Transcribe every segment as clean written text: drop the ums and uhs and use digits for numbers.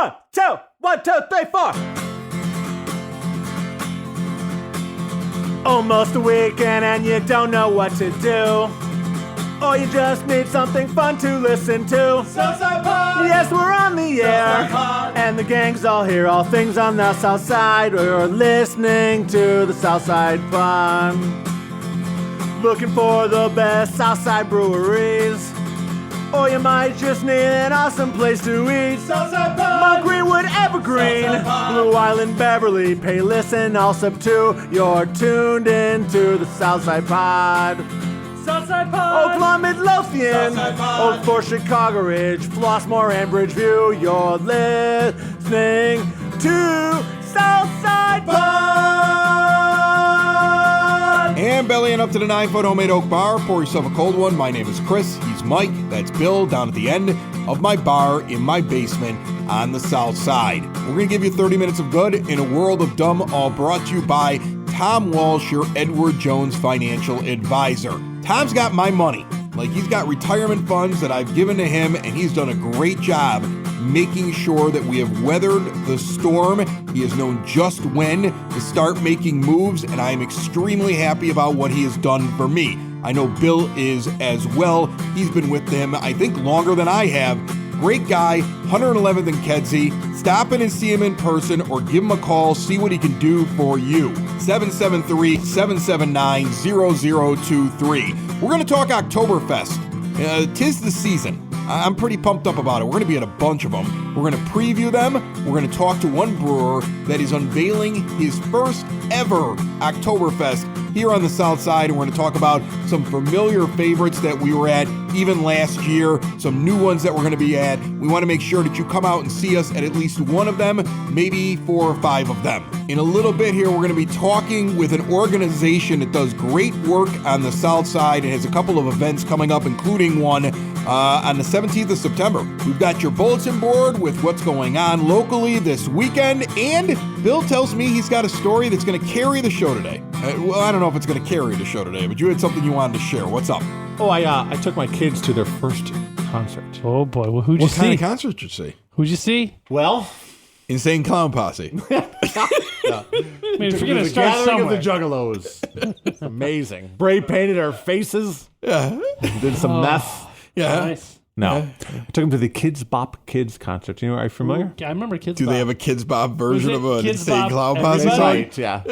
1, 2, 1, 2, 3, 4. Almost a weekend and you don't know what to do. Or you just need something fun to listen to. Southside Pod! Yes, we're on the air. Pod. And the gang's all here, all things on the South Side. We're listening to the Southside Pod. Looking for the best Southside breweries. Or you might just need an awesome place to eat. Southside Pod! Mount Greenwood, Evergreen, Southside Pod. Blue Island, Beverly, Payless, and Allsup too. You're tuned into the Southside Pod. Southside Pod! Oakland, Midlothian, Southside Pod. Oak Forest, Chicago Ridge, Flossmoor, and Bridgeview. You're listening to Southside Pod. And bellying up to the 9-foot homemade oak bar. Pour yourself a cold one. My name is Chris. He's Mike. That's Bill down at the end of my bar in my basement on the South Side. We're going to give you 30 minutes of good in a world of dumb, all brought to you by Tom Walsh, your Edward Jones financial advisor. Tom's got my money. Like, he's got retirement funds that I've given to him, and he's done a great job making sure that we have weathered the storm. He has known just when to start making moves, and I am extremely happy about what he has done for me. I know Bill is as well. He's been with him, I think, longer than I have. Great guy, 111th and Kedzie. Stop in and see him in person or give him a call, see what he can do for you. 773-779-0023. We're going to talk Oktoberfest. 'Tis the season. I'm pretty pumped up about it. We're going to be at a bunch of them. We're going to preview them. We're going to talk to one brewer that is unveiling his first ever Oktoberfest here on the South Side. And we're going to talk about some familiar favorites that we were at even last year, some new ones that we're going to be at. We want to make sure that you come out and see us at least one of them, maybe 4 or 5 of them. In a little bit here, we're going to be talking with an organization that does great work on the South Side and has a couple of events coming up, including one on the 17th of September. We've got your bulletin board with what's going on locally this weekend, and Bill tells me he's got a story that's going to carry the show today. Well, I don't know if it's going to carry the show today, but you had something you wanted to share. What's up? Oh, I took my kids to their first concert. Oh boy, well, who'd you What see? kind of concert did you see? Who'd you see? Well, Insane Clown Posse. I mean, if you're gonna the start gathering somewhere. of the Juggalos. Amazing. Spray painted our faces. Yeah. Did some meth. Yeah. Nice. No. I took them to the Kids Bop Kids concert. Are you familiar? Yeah, I remember Kids. Do they Bop. have a Kids Bop version Was of it an Kids Insane Bop Clown Posse Everybody? song? Right, yeah.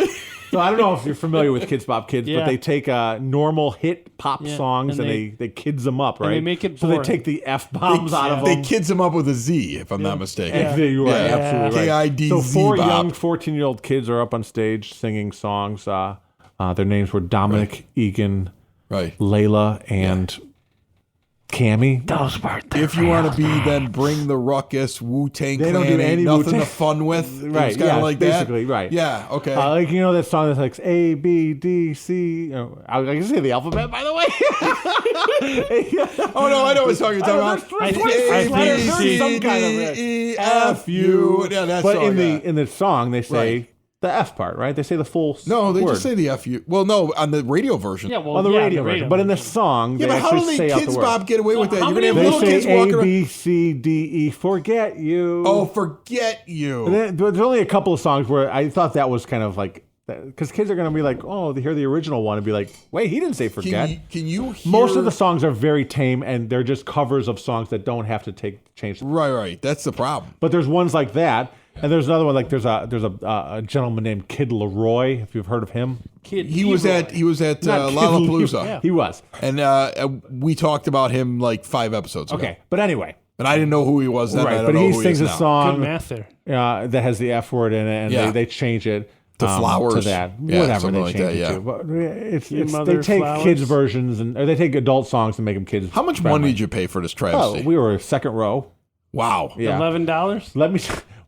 So I don't know if you're familiar with Kids Bop Kids, Yeah. but they take normal hit pop Yeah, songs and and they kids them up, right? they make it so they boring. take the F-bombs out of They them. kids them up with a Z, if I'm not mistaken. Yeah. You're right, Yeah. absolutely right. K-I-D-Z So 4 Bop. young 14-year-old kids are up on stage singing songs. Their names were Dominic, Egan, Right. Layla, and Cammie. Those were their If you want to be them, bring the ruckus, Wu-Tang They Clan, don't do ain't any nothing Wu-Tang. to fun with. Right, It's kind of yeah, like basically, that. right. Yeah, okay. Like, you know that song that's like A, B, D, C. I can say the alphabet, by the way. Oh, no, I know what song you're talking about. I think- A, I B, think C, some kind of D, E, F, U. Yeah, that's But song, in the song, they say Right. the F part, right? They say the full No, they word. just say the F U. Well, no, on the radio version. Yeah, well, on the yeah, radio version. But in the song, Yeah, they but how actually do say the out Kids the word. Bob get away with that? how You're going to have many little They kids say walking A, around. B, C, D, E, forget you. Oh, forget And you. then there's only a couple of songs where I thought that was kind of like, because kids are going to be like, oh, they hear the original one and be like, wait, he didn't say forget. Can you hear... Most of the songs are very tame and they're just covers of songs that don't have to change. Right. That's the problem. But there's ones like that, and there's another one like there's a gentleman named Kid Leroy, if you've heard of him. Kid He was at Not Kid Lollapalooza. Leroy. He was. And we talked about him like 5 episodes ago. Okay, but anyway, And I didn't know who he was then. I right? don't But know he who sings is a now. Good song math there. that has the F word in it, and Yeah. they change it To Flowers. to that. Yeah, Whatever something they like change that, it yeah. to. But it's Your they Mother take Flowers. kids versions or they take adult songs and make them kids. How much money did you pay for this Oh, travesty? we were second row. Wow. Yeah. $11. Let me.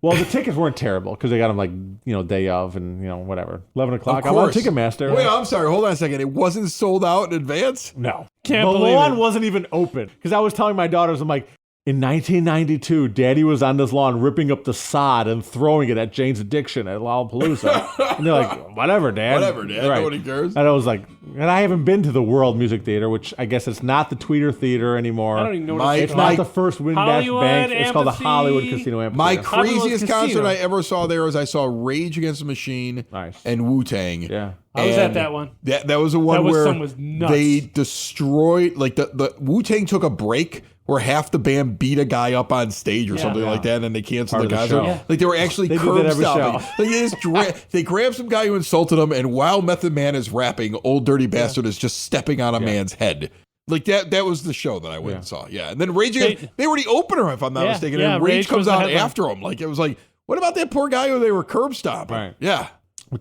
Well, the tickets weren't terrible because they got them like day of and whatever 11 o'clock. Of I'm on course. Ticketmaster. Wait, I'm sorry. Hold on a second. It wasn't sold out in advance? No, Can't the believe lawn it. wasn't even open because I was telling my daughters, I'm like, In 1992, Daddy was on this lawn ripping up the sod and throwing it at Jane's Addiction at Lollapalooza. And they're like, whatever, Dad. Whatever, Dad. Right. Nobody cares. And I was like, and I haven't been to the World Music Theater, which I guess it's not the Tweeter Theater anymore. I don't even know what My- it's It's called. not the first Windash Hollywood Bank. It's called the Amphitheater. Hollywood Casino My Amphitheater. craziest Casino. concert I ever saw there was I saw Rage Against the Machine Nice. and Wu-Tang. Yeah. I was at And that one. That was the one That was where some was nuts. they destroyed, like the Wu-Tang took a break where half the band beat a guy up on stage or something like that, and then they canceled Part the of the concert. show. Yeah. Like they were actually They do curb that every stomping. show. Like they grabbed some guy who insulted him, and while Method Man is rapping, Old Dirty Bastard is just stepping on a man's head. Like that was the show that I went and saw. Yeah. And then Rage, they were the opener, if I'm not mistaken. yeah, And Rage Rage comes was the out headline. after him. Like it was like, what about that poor guy who they were curb stomping? Right. Yeah.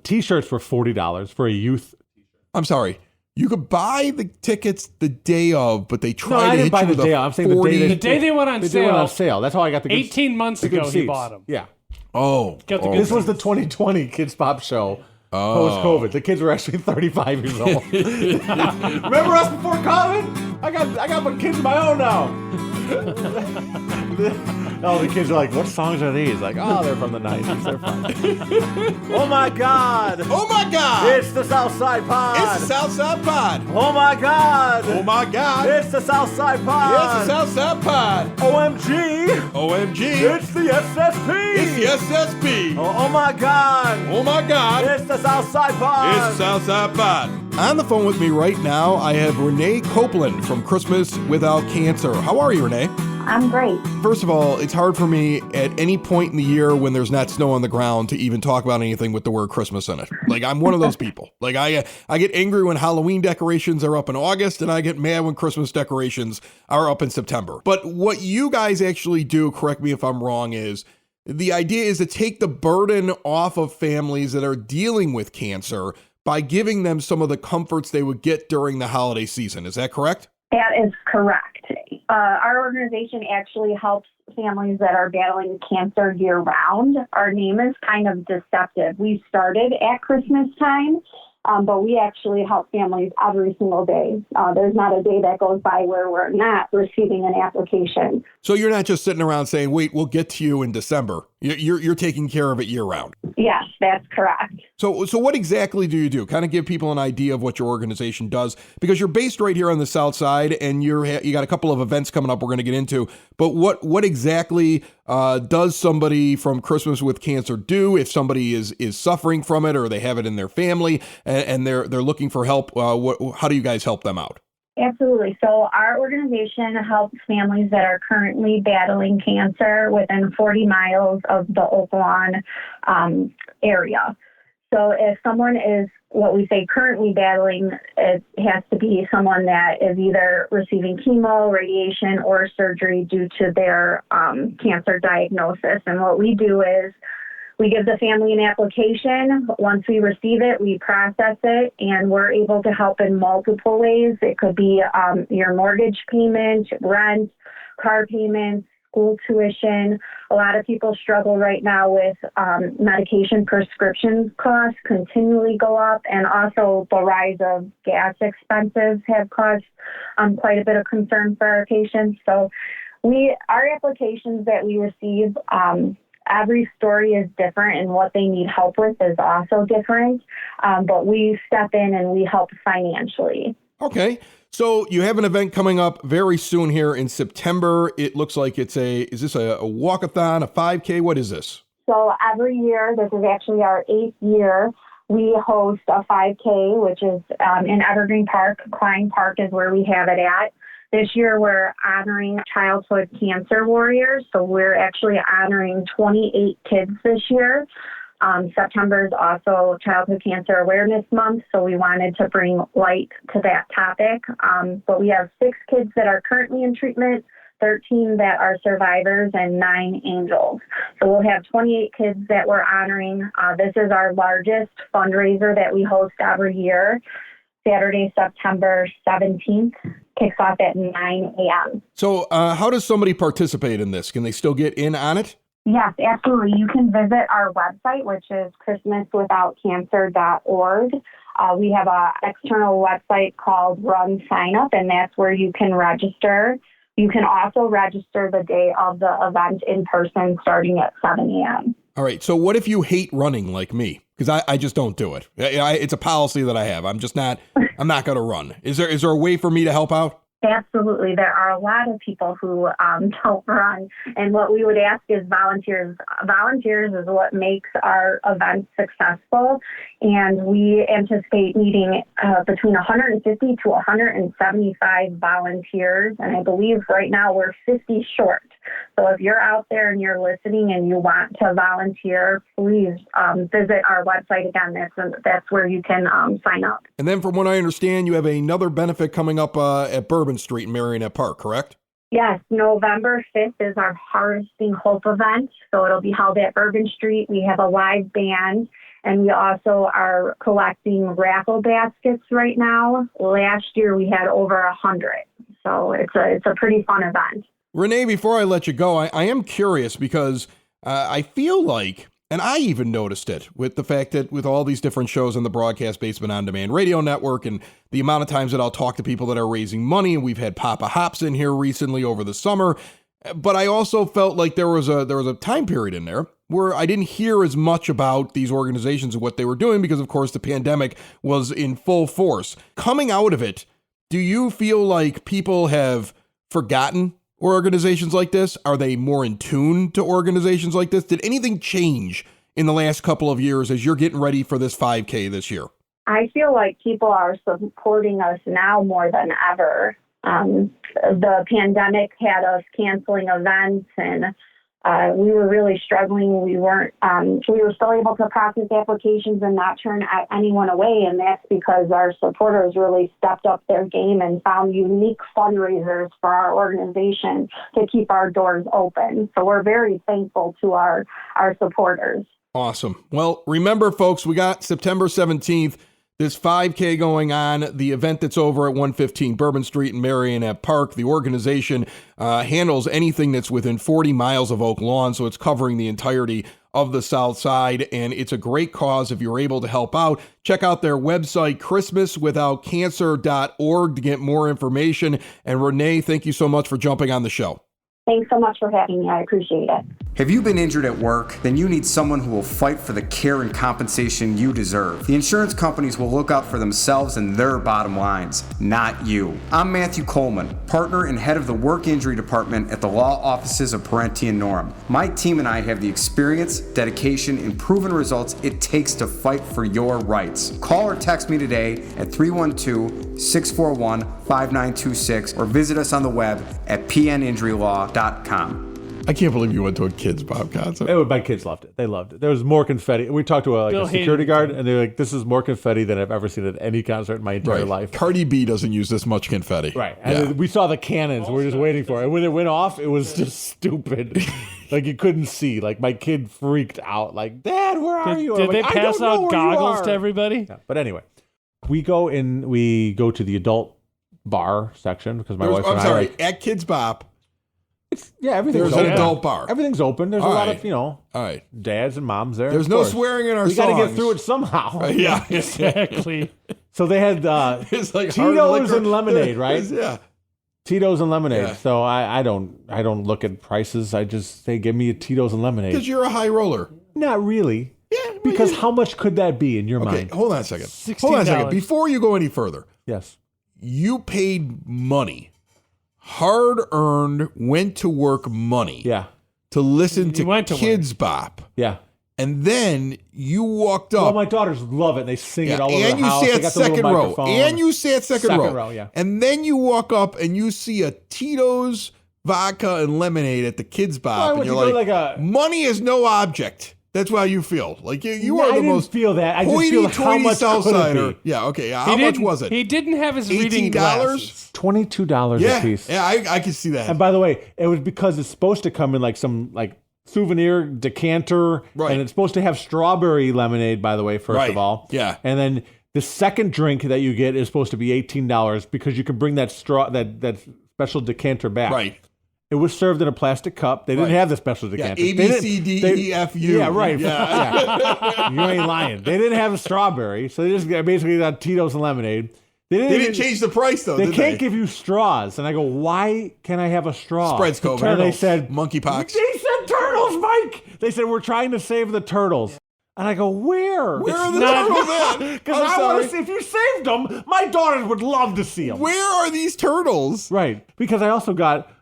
T-shirts were $40 for a youth. I'm sorry. You could buy the tickets the day of, but they No, tried I to didn't hit buy you the with day a of. I'm saying the 40. day The day they went on They went sale. on sale. That's how I got the good 18 months the good ago, he seats. bought them. Yeah. Oh. Got the good This was the 2020 Kids Pop show. Post-COVID. The kids were actually 35 years old. Remember us before COVID? I got my kids of my own now. Oh, the kids are like, what songs are these? Like, oh, they're from the 90s. They're fine. Oh my God. Oh my God! It's the Southside Pod. It's the Southside Pod. Oh my God. Oh my God! It's the Southside Pod. It's the Southside Pod. OMG. OMG! It's the SSP. It's the SSP. Oh my God. Oh my God! It's the Southside Pod. It's the Southside Pod. On the phone with me right now, I have Renee Copeland from Christmas Without Cancer. How are you, Renee? I'm great. First of all, it's hard for me at any point in the year when there's not snow on the ground to even talk about anything with the word Christmas in it. Like, I'm one of those people. Like, I get angry when Halloween decorations are up in August, and I get mad when Christmas decorations are up in September. But what you guys actually do, correct me if I'm wrong, is the idea is to take the burden off of families that are dealing with cancer by giving them some of the comforts they would get during the holiday season. Is that correct? That is correct. Our organization actually helps families that are battling cancer year-round. Our name is kind of deceptive. We started at Christmas time, but we actually help families every single day. There's not a day that goes by where we're not receiving an application. So you're not just sitting around saying, wait, we'll get to you in December. You're taking care of it year round. Yes, that's correct. So what exactly do you do? Kind of give people an idea of what your organization does, because you're based right here on the South Side, and you got a couple of events coming up we're going to get into. But what exactly does somebody from Christmas with Cancer do if somebody is suffering from it, or they have it in their family and they're looking for help? How do you guys help them out? Absolutely. So our organization helps families that are currently battling cancer within 40 miles of the Oakland area. So if someone is what we say currently battling, it has to be someone that is either receiving chemo, radiation, or surgery due to their cancer diagnosis. And what we do is we give the family an application. Once we receive it, we process it, and we're able to help in multiple ways. It could be your mortgage payment, rent, car payments, school tuition. A lot of people struggle right now with medication prescription costs continually go up, and also the rise of gas expenses have caused quite a bit of concern for our patients. So our applications that we receive, every story is different, and what they need help with is also different. But we step in and we help financially. Okay. So you have an event coming up very soon here in September. It looks like is this a walkathon, a 5K? What is this? So every year, this is actually our 8th year, we host a 5K, which is in Evergreen Park. Klein Park is where we have it at. This year, we're honoring childhood cancer warriors. So we're actually honoring 28 kids this year. September is also Childhood Cancer Awareness Month, so we wanted to bring light to that topic. But we have 6 kids that are currently in treatment, 13 that are survivors, and 9 angels. So we'll have 28 kids that we're honoring. This is our largest fundraiser that we host every year. Saturday, September 17th, kicks off at 9 a.m. So how does somebody participate in this? Can they still get in on it? Yes, absolutely. You can visit our website, which is christmaswithoutcancer.org. We have an external website called Run Sign Up, and that's where you can register. You can also register the day of the event in person starting at 7 a.m. All right. So what if you hate running like me? Because I just don't do it. It's a policy that I have. I'm not going to run. Is there a way for me to help out? Absolutely. There are a lot of people who don't run. And what we would ask is volunteers. Volunteers is what makes our events successful. And we anticipate needing between 150 to 175 volunteers. And I believe right now we're 50 short. So if you're out there and you're listening and you want to volunteer, please visit our website again. That's where you can sign up. And then from what I understand, you have another benefit coming up at Bourbon Street in Marionette Park, correct? Yes, November 5th is our Harvesting Hope event. So it'll be held at Bourbon Street. We have a live band, and we also are collecting raffle baskets right now. Last year we had over 100. So it's a pretty fun event. Renee, before I let you go, I am curious because I feel like, and I even noticed it with the fact that with all these different shows on the Broadcast Basement On Demand Radio Network and the amount of times that I'll talk to people that are raising money, and we've had Papa Hops in here recently over the summer, but I also felt like there was a time period in there where I didn't hear as much about these organizations and what they were doing because, of course, the pandemic was in full force. Coming out of it, do you feel like people have forgotten organizations like this? Are they more in tune to organizations like this? Did anything change in the last couple of years as you're getting ready for this 5K this year? I feel like people are supporting us now more than ever. The pandemic had us canceling events, and we were really struggling. We were still able to process applications and not turn anyone away, and that's because our supporters really stepped up their game and found unique fundraisers for our organization to keep our doors open. So we're very thankful to our supporters. Awesome. Well, remember, folks, we got September 17th, this 5K going on, the event that's over at 115 Bourbon Street in Marionette Park. The organization handles anything that's within 40 miles of Oak Lawn, so it's covering the entirety of the South Side, and it's a great cause if you're able to help out. Check out their website, christmaswithoutcancer.org, to get more information. And Renee, thank you so much for jumping on the show. Thanks so much for having me. I appreciate it. Have you been injured at work? Then you need someone who will fight for the care and compensation you deserve. The insurance companies will look out for themselves and their bottom lines, not you. I'm Matthew Coleman, partner and head of the work injury department at the law offices of Parenti and Norm. My team and I have the experience, dedication, and proven results it takes to fight for your rights. Call or text me today at 312-641-5926 or visit us on the web at pninjurylaw.com. I can't believe you went to a Kids Bob concert. My kids loved it. They loved it. There was more confetti. We talked to a security guard, and they're like, "This is more confetti than I've ever seen at any concert in my entire life." Cardi B doesn't use this much confetti. Right. And we saw the cannons. We're just waiting for it. And when it went off, it was just stupid. Like, you couldn't see. Like, my kid freaked out. Like, "Dad, where are you?" Did they pass out goggles to everybody? Yeah. But anyway, we go to the adult bar section because my wife and I at Kids Bop. Everything's There's open. an adult bar. Everything's open. There's a lot of, All right. dads and moms there. There's no swearing in our songs. We got to get through it somehow. Yeah. Exactly. So they had It's like Tito's and lemonade, right? Yeah. Tito's and lemonade. Yeah. So I don't look at prices. I just say, give me a Tito's and lemonade. Because you're a high roller. Not really. Yeah. Because how much could that be in your mind? Hold on a second. $16. Hold on a second. Before you go any further, Yes. you paid money. Hard-earned, went to work money Yeah. to listen You to went to Kids Bop. Yeah. And then you walked Well, up. my daughters love it. And they sing it all over and the house. you They sat got the little second row. microphone. And you sat second row. Yeah. And then you walk up and you see a Tito's vodka and lemonade at the Kids Bop. And you're like, money is no object. That's how you feel. Like you are the most. I didn't feel that. I just feel how much Southsider. could it be? Yeah. Okay. Yeah. How much was it? He didn't have his reading $18? glasses. $22 Yeah. a piece. Yeah. I can see that. And by the way, it was because it's supposed to come in like some souvenir decanter, Right. and it's supposed to have strawberry lemonade. By the way, first of all, Yeah. and then the second drink that you get is supposed to be $18 because you can bring that that special decanter back. Right. It was served in a plastic cup. They didn't have the special decanter. A, B, C, D, E, F, U. Yeah, right. Yeah. You ain't lying. They didn't have a strawberry, so they just basically got Tito's and lemonade. They didn't change the price, though, They did can't they? give you straws. And I go, why can't I have a straw? Spreads COVID. And they said, monkeypox. They said turtles, Mike. They said, we're trying to save the turtles. And I go, where? Where are the turtles at? Because I'm I want sorry. to see if you saved them. My daughters would love to see them. Where are these turtles? Right. Because I also got,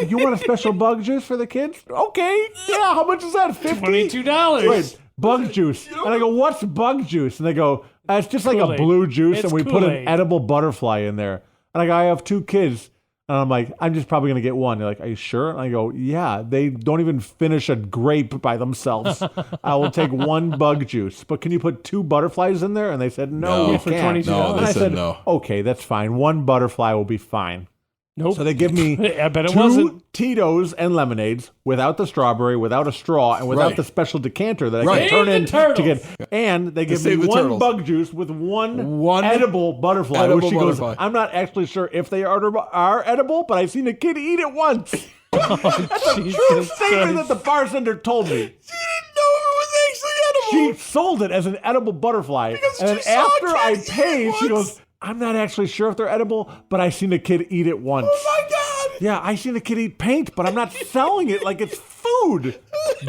you want a special bug juice for the kids? Okay. Yeah. How much is that? $50? $22. Right. Bug juice. And I go, what's bug juice? And they go, it's just like a Kool-Aid. blue juice, It's and we put an Kool-Aid. edible butterfly in there. And I go, I have 2 kids. And I'm like, I'm just probably going to get one. They're like, are you sure? And I go, yeah, they don't even finish a grape by themselves. I will take 1 bug juice. But can you put 2 butterflies in there? And they said, no, No. we For can't. $22. No, And they I said said, no. okay, that's fine. 1 butterfly will be fine. Nope. So they give me I bet it 2 wasn't. Tito's and lemonades without the strawberry, without a straw, and without Right. the special decanter that I Right. can turn Save in the turtles. to get. And they give me save the 1 turtles. bug juice with one One edible butterfly. edible which she butterfly. goes, I'm not actually sure if they are edible, but I've seen a kid eat it once. That's a true Jesus statement Christ. that the bartender told me. She didn't know it was actually edible. She sold it as an edible butterfly. Because And then she saw a after I kid eat it paid, she once. goes, I'm not actually sure if they're edible, but I seen a kid eat it once. Oh my God. Yeah, I seen a kid eat paint, but I'm not selling it like it's food,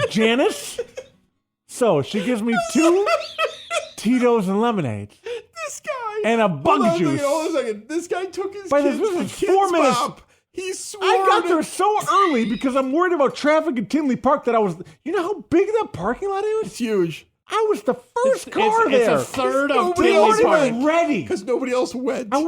Janice. So she gives me 2 Tito's and lemonades This guy. and a Hold bug on a juice. second, hold on a second. This guy took his By the- kids this to was Kids 4 minutes. Pop. He swore I got to- there so early because I'm worried about traffic in Tinley Park that I was. You know how big that parking lot is? It's huge. I was the first car it's there. a third of Nobody We Tinley else weren't Park. even ready. Because nobody else went. There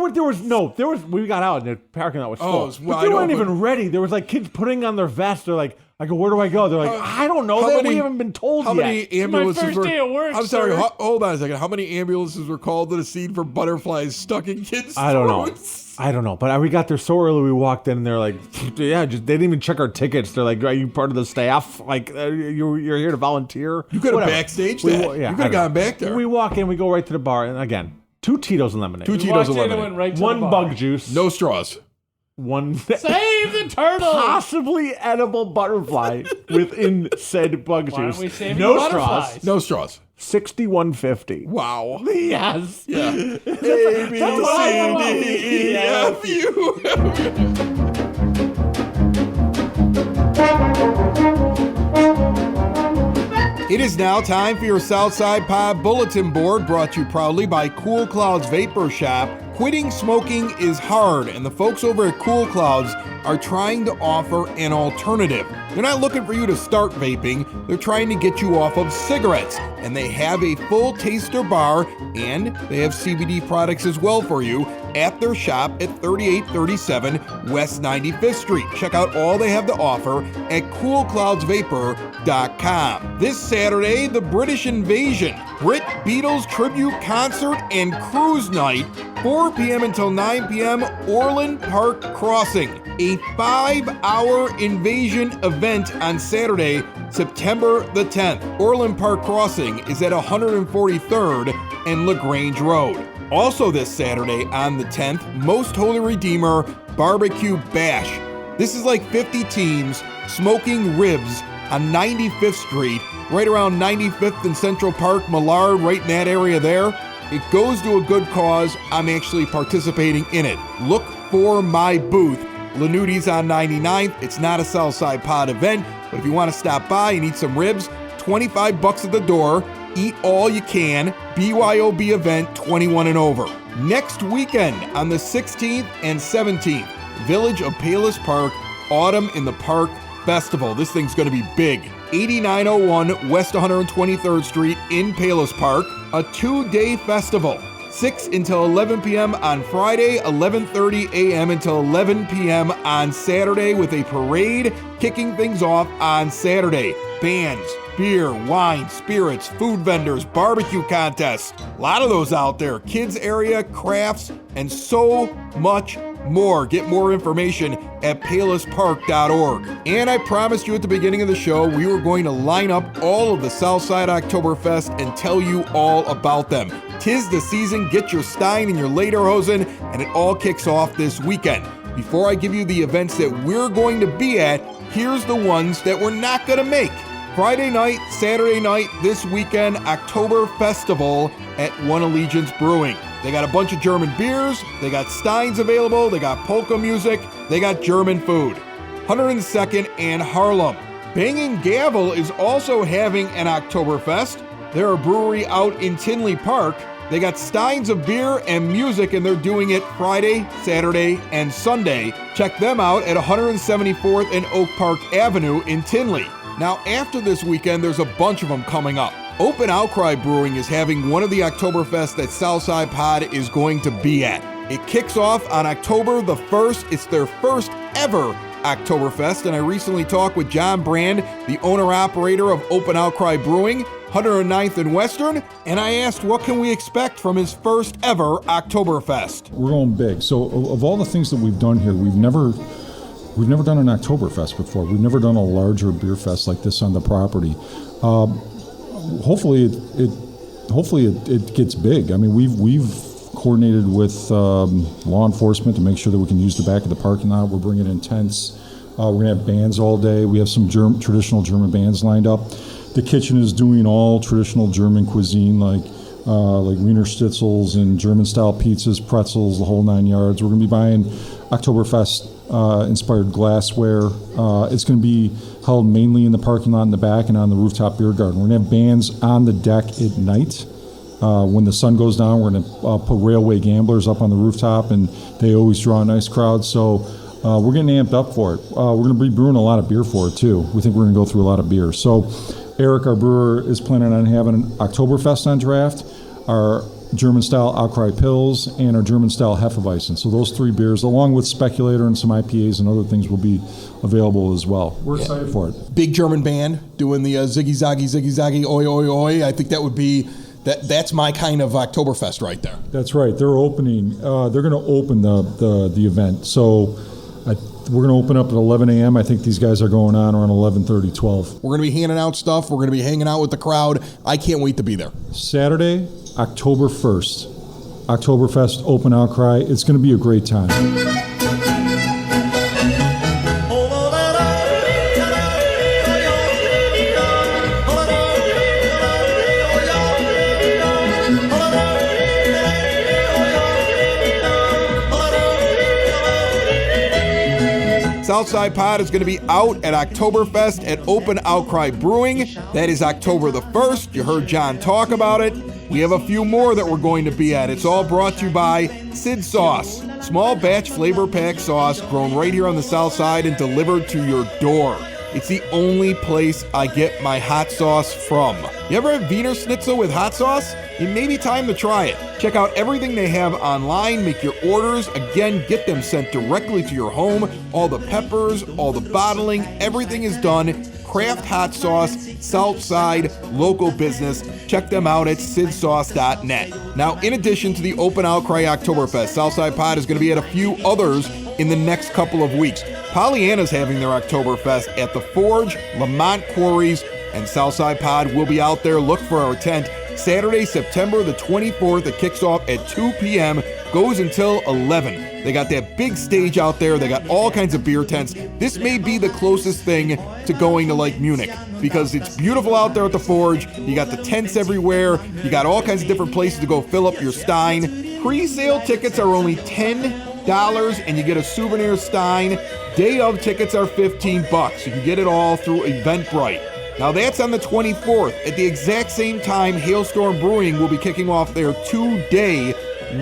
was. We got out and the parking lot was full. it was But wide they weren't open. even ready. There was like kids putting on their vests. They're like, I go, where do I go? They're like, I don't know. We haven't been told How yet. many ambulances first were? day of work, I'm sorry. sir. Hold on a second. How many ambulances were called to the scene for butterflies stuck in kids' I don't know. throats? I don't know. But we got there so early. We walked in and they're like, yeah, they didn't even check our tickets. They're like, are you part of the staff? Like, you're here to volunteer? You could have Whatever. backstage We that. wa- yeah, You could I have don't gone back there. We walk in, we go right to the bar, and again, 2 Tito's and lemonade. 2 Tito's Walked and in and lemonade. went right to 1 the bar. bug juice. No straws. 1 Save the turtles. possibly edible butterfly within said bug Why juice. aren't we saving No the straws. butterflies? No straws. $61.50. Wow. Yes. Yeah. A, B, what I want. C, D, E, F, U. It is now time for your Southside Pod Bulletin Board, brought to you proudly by Cool Clouds Vapor Shop. Quitting smoking is hard, and the folks over at Cool Clouds are trying to offer an alternative. They're not looking for you to start vaping, they're trying to get you off of cigarettes. And they have a full taster bar, and they have CBD products as well for you at their shop at 3837 West 95th Street. Check out all they have to offer at coolcloudsvapor.com. This Saturday, the British Invasion, Brit Beatles Tribute Concert and Cruise Night, 4 p.m. until 9 p.m., Orland Park Crossing. A 5-hour Invasion event on Saturday, September the 10th. Orland Park Crossing is at 143rd and LaGrange Road. Also this Saturday on the 10th, Most Holy Redeemer Barbecue Bash. This is like 50 teams smoking ribs on 95th Street, right around 95th and Central Park, Millard, right in that area there. It goes to a good cause. I'm actually participating in it. Look for my booth. Lanuti's on 99th. It's not a Southside Pod event, but if you want to stop by and eat some ribs, $25 at the door. Eat all you can. BYOB event, 21 and over. Next weekend on the 16th and 17th, Village of Palos Park, Autumn in the Park Festival. This thing's going to be big. 8901 West 123rd Street in Palos Park. A 2-day festival. 6 until 11 p.m. on Friday, 11:30 a.m. until 11 p.m. on Saturday, with a parade kicking things off on Saturday. Bands, beer, wine, spirits, food vendors, barbecue contests. A lot of those out there. Kids area, crafts, and so much more. Get more information at palospark.org. And I promised you at the beginning of the show we were going to line up all of the Southside Oktoberfest and tell you all about them. 'Tis the season, get your Stein and your Lederhosen, and it all kicks off this weekend. Before I give you the events that we're going to be at, here's the ones that we're not going to make. Friday night, Saturday night, this weekend, Oktober Festival at One Allegiance Brewing. They got a bunch of German beers, they got steins available, they got polka music, they got German food. 102nd and Harlem. Bangin' Gavel is also having an Oktoberfest. They're a brewery out in Tinley Park. They got steins of beer and music, and they're doing it Friday, Saturday, and Sunday. Check them out at 174th and Oak Park Avenue in Tinley. Now, after this weekend, there's a bunch of them coming up. Open Outcry Brewing is having one of the Oktoberfest that Southside Pod is going to be at. It kicks off on October the 1st. It's their first ever Oktoberfest, and I recently talked with John Brand, the owner-operator of Open Outcry Brewing, 109th and Western, and I asked what can we expect from his first ever Oktoberfest. We're going big. So of all the things that we've done here, we've never done an Oktoberfest before. We've never done a larger beer fest like this on the property. Hopefully it gets big. I mean, we've coordinated with law enforcement to make sure that we can use the back of the parking lot. We're bringing in tents. We're going to have bands all day. We have some traditional German bands lined up. The kitchen is doing all traditional German cuisine, like Wiener Schnitzels and German-style pizzas, pretzels, the whole 9 yards. We're going to be buying Oktoberfest-inspired glassware. It's going to be held mainly in the parking lot in the back and on the rooftop beer garden. We're going to have bands on the deck at night. When the sun goes down, we're going to put Railway Gamblers up on the rooftop, and they always draw a nice crowd. So we're getting amped up for it. We're going to be brewing a lot of beer for it, too. We think we're going to go through a lot of beer. So Eric, our brewer, is planning on having an Oktoberfest on draft, our German-style Outcry Pils, and our German-style Hefeweizen. So those three beers, along with Speculator and some IPAs and other things, will be available as well. We're excited for it. Big German band doing the ziggy zaggy, oi, oi, oi. I think that would be... That's my kind of Oktoberfest right there. That's right. They're opening. They're going to open the event. So we're going to open up at 11 a.m. I think these guys are going on around 11:30, 12. We're going to be handing out stuff. We're going to be hanging out with the crowd. I can't wait to be there. Saturday, October 1st, Oktoberfest Open Outcry. It's going to be a great time. Southside Pod is going to be out at Oktoberfest at Open Outcry Brewing. That is October the 1st. You heard John talk about it. We have a few more that we're going to be at. It's all brought to you by Sid Sauce. Small batch flavor pack sauce grown right here on the south side and delivered to your door. It's the only place I get my hot sauce from. You ever have Wiener Schnitzel with hot sauce? It may be time to try it. Check out everything they have online. Make your orders. Again, get them sent directly to your home. All the peppers, all the bottling, everything is done. Craft hot sauce, Southside, local business. Check them out at sidsauce.net. Now, in addition to the Open Outcry Oktoberfest, Southside Pod is going to be at a few others in the next couple of weeks. Pollyanna's having their Oktoberfest at the Forge, Lamont Quarries, and Southside Pod will be out there. Look for our tent. Saturday, September the 24th. It kicks off at 2 p.m., goes until 11. They got that big stage out there. They got all kinds of beer tents. This may be the closest thing to going to like Munich because it's beautiful out there at the Forge. You got the tents everywhere. You got all kinds of different places to go fill up your stein. Pre-sale tickets are only $10 and you get a souvenir stein. Day of tickets are $15. You can get it all through Eventbrite. Now that's on the 24th. At the exact same time, Hailstorm Brewing will be kicking off their 2-day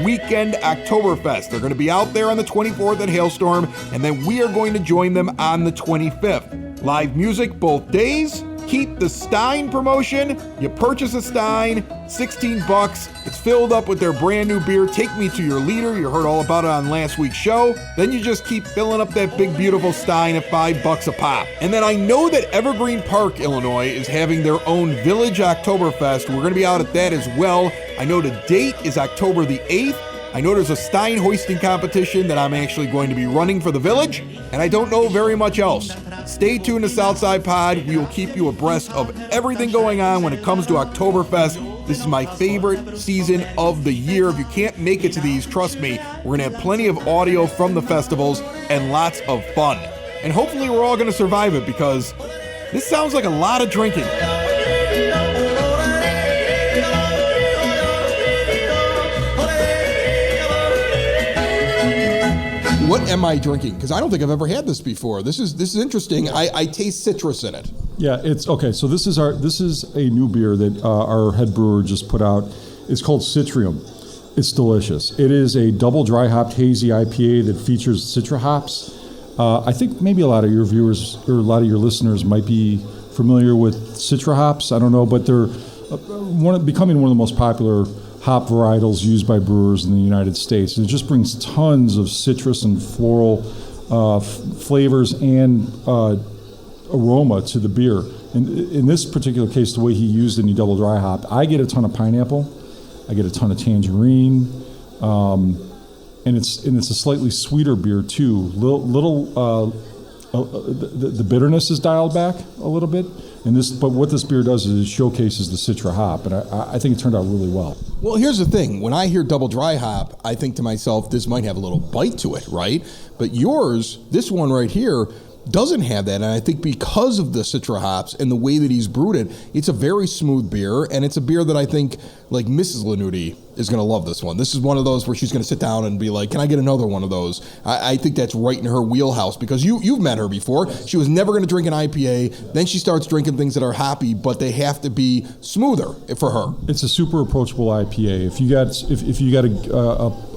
weekend Oktoberfest. They're going to be out there on the 24th at Hailstorm, and then we are going to join them on the 25th. Live music both days. Keep the Stein promotion. You purchase a Stein, $16. It's filled up with their brand new beer, Take Me to Your Leader. You heard all about it on last week's show. Then you just keep filling up that big, beautiful Stein at $5 a pop. And then I know that Evergreen Park, Illinois is having their own Village Oktoberfest. We're going to be out at that as well. I know the date is October the 8th. I know there's a Stein hoisting competition that I'm actually going to be running for the Village, and I don't know very much else. Stay tuned to Southside Pod. We will keep you abreast of everything going on when it comes to Oktoberfest. This is my favorite season of the year. If you can't make it to these, trust me, we're going to have plenty of audio from the festivals and lots of fun. And hopefully we're all going to survive it because this sounds like a lot of drinking. What am I drinking? Because I don't think I've ever had this before. This is interesting. I taste citrus in it. Yeah, it's okay. So this is a new beer that our head brewer just put out. It's called Citrium. It's delicious. It is a double dry hopped hazy IPA that features citra hops. I think maybe a lot of your viewers or a lot of your listeners might be familiar with citra hops. I don't know, but they're becoming one of the most popular hop varietals used by brewers in the United States. And it just brings tons of citrus and floral flavors and aroma to the beer. And in this particular case, the way he used it in double dry hop, I get a ton of pineapple, I get a ton of tangerine, and it's a slightly sweeter beer too. The bitterness is dialed back a little bit. But what this beer does is it showcases the citra hop, and I think it turned out really well. Well, here's the thing. When I hear double dry hop, I think to myself, this might have a little bite to it, right? But yours, this one right here, doesn't have that, and I think because of the citra hops and the way that he's brewed it, it's a very smooth beer, and it's a beer that I think, like Mrs. Lanuti is going to love this one. This is one of those where she's going to sit down and be like, can I get another one of those? I think that's right in her wheelhouse, because you've met her before. She was never going to drink an IPA, then she starts drinking things that are hoppy, but they have to be smoother for her. It's a super approachable IPA. If you got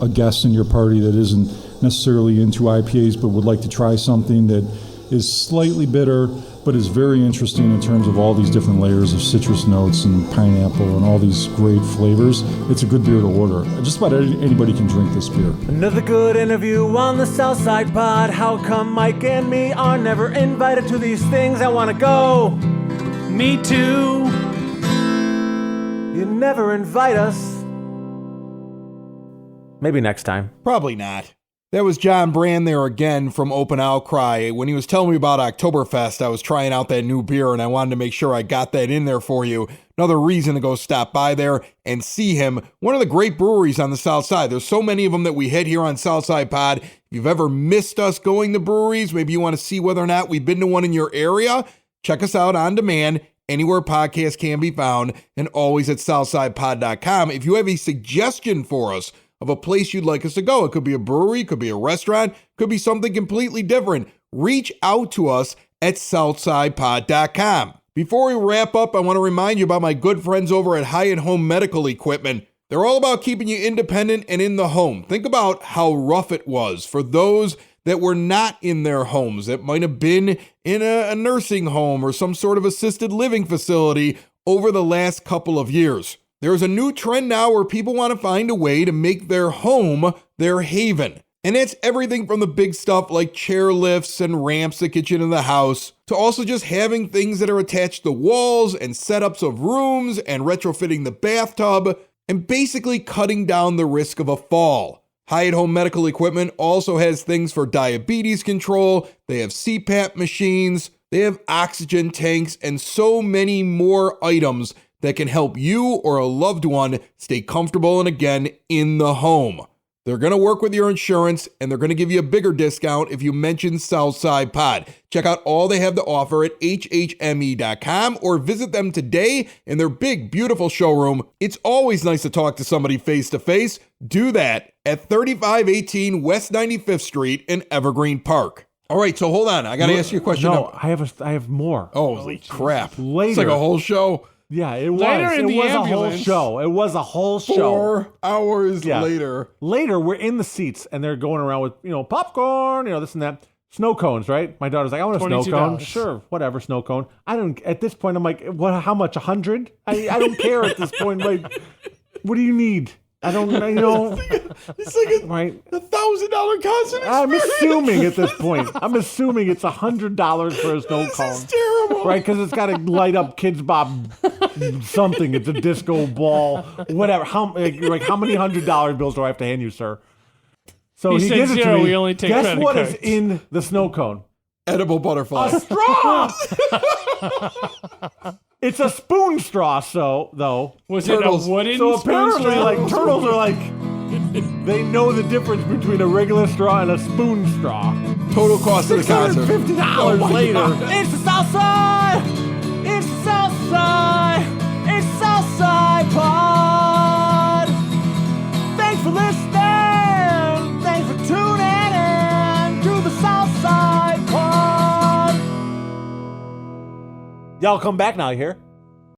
a guest in your party that isn't necessarily into IPAs but would like to try something that is slightly bitter, but is very interesting in terms of all these different layers of citrus notes and pineapple and all these great flavors, it's a good beer to order. Just about anybody can drink this beer. Another good interview on the Southside Pod. How come Mike and me are never invited to these things? I want to go. Me too. You never invite us. Maybe next time. Probably not. That was John Brand there again from Open Outcry. When he was telling me about Oktoberfest, I was trying out that new beer, and I wanted to make sure I got that in there for you. Another reason to go stop by there and see him. One of the great breweries on the South Side. There's so many of them that we hit here on Southside Pod. If you've ever missed us going to breweries, maybe you want to see whether or not we've been to one in your area, check us out on demand, anywhere podcasts can be found, and always at southsidepod.com. If you have a suggestion for us of a place you'd like us to go, it could be a brewery, could be a restaurant, could be something completely different, reach out to us at southsidepod.com. Before we wrap up, I want to remind you about my good friends over at Hyatt Home Medical Equipment. They're all about keeping you independent and in the home. Think about how rough it was for those that were not in their homes, that might have been in a nursing home or some sort of assisted living facility over the last couple of years. There's a new trend now where people want to find a way to make their home their haven. And that's everything from the big stuff like chair lifts and ramps that get you into the house, to also just having things that are attached to walls and setups of rooms and retrofitting the bathtub and basically cutting down the risk of a fall. Hyatt Home Medical Equipment also has things for diabetes control. They have CPAP machines. They have oxygen tanks and so many more items that can help you or a loved one stay comfortable and again in the home. They're going to work with your insurance, and they're going to give you a bigger discount if you mention Southside Pod. Check out all they have to offer at hhme.com or visit them today in their big, beautiful showroom. It's always nice to talk to somebody face-to-face. Do that at 3518 West 95th Street in Evergreen Park. All right, so hold on. I got to ask you a question. No, I have more. Holy crap. Later. It's like a whole show. Yeah, it was. Later in it the was ambulance. a whole show. It was a whole show. 4 hours Yeah. later. Later, we're in the seats and they're going around with, popcorn, this and that. Snow cones, right? My daughter's like, I want a snow cone. $22. Sure, whatever, snow cone. I don't, at this point, I'm like, what? How much? 100? I don't care at this point. Like, what do you need? I don't, It's like a right? $1,000 concert I'm experience. assuming at this point. I'm assuming it's $100 for a snow cone. This is terrible. Right, because it's got to light up Kids Bob something. It's a disco ball, whatever. How many $100 bills do I have to hand you, sir? So He he said gives it to zero, me. we only take Guess credit what is cards. in the snow cone? Edible butterfly. A straw. It's a spoon straw. Though. Was Turtles. it a wooden So spoon apparently, straw? like turtles are like, they know the difference between a regular straw and a spoon straw. Total cost of the concert. $650 Oh my later. God. It's the Southside! It's the Southside! It's Southside Pod! Thanks for listening! Thanks for tuning in! Y'all come back now, you hear?